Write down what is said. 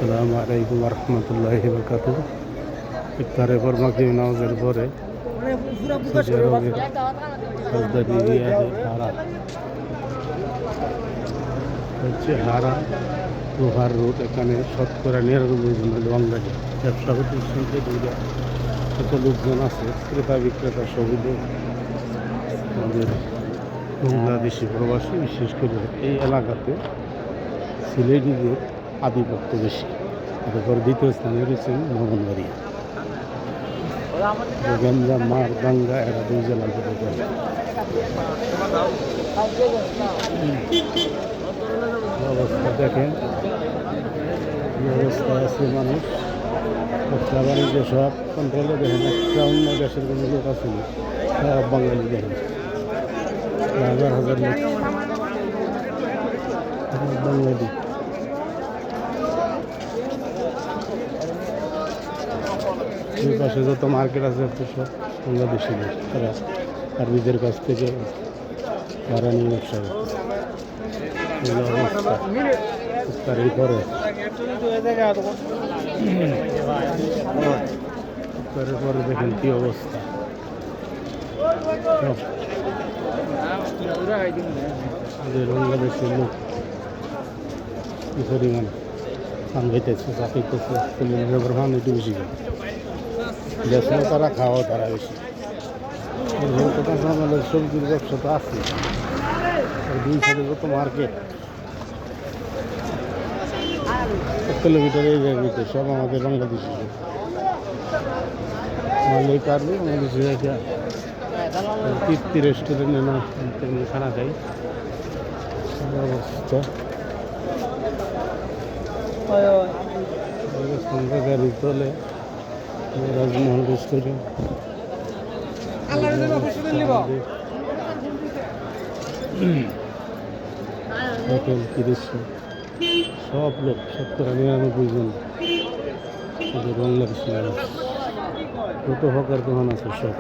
আসসালামু আলাইকুম রহমতুল্লাহি বরকাতুহ। ইফতারের পর মাগরিব নামাজের পরে হচ্ছে হারা লোহার রোড। এখানে শতকরা 99 জন হলো বাঙালি। ব্যবসা প্রতিষ্ঠান থেকে কত লোকজন আছে, ক্রেতা বিক্রেতা সবই লোক আমাদের বাংলাদেশি প্রবাসী। বিশেষ করে এই এলাকাতে সিলেটিদের আধিপত্য বেশি। তারপর দ্বিতীয় স্থানে রয়েছেন মোহনবাড়িয়া, গঞ্জাম, মারদাঙ্গা, এরা 2 জেলার মধ্যে পড়ে। অবস্থা দেখেন, কি অবস্থা আছে মানুষ। ব্যবসা বাণিজ্য সব কন্ট্রোলে। দেখেন একটা অন্য দেশের কোনো লোক আছে না, সব বাঙালি। দেখেন হাজার হাজার লোক বাঙালি। এই পাশে যত মার্কেট আছে সব বাংলাদেশি লোক। তারা আরবিদের কাছ থেকে ভাড়া নিয়ে ব্যবসা করতেছে। অবস্থা ইফতারের পরে ইফতারের পরে দেখেন কি অবস্থা। বাংলাদেশের লোক কি পরিমাণ পান খাইতেছে, চা খাইতেছে। পান একটু বেশি খায়, দেশে তারা খাওয়া তারা বেশি। সবজির ব্যবসা তো আছে, 2 সাইডে যত মার্কেট, 1 কিলোমিটার এই জায়গাতে সব আমাদের বাংলাদেশি মালিক পারবে। বাংলাদেশি জায়গা তৃপ্তি রেস্টুরেন্টে না খানা খাই। অবস্থা গাড়ি চলে রাজমহল রেস্টুরেন্ট। দেখেন কি দৃশ্য। সব লোক, শতকরা 99 জন বাংলাদেশি। কত হকার দোকান আছে সব।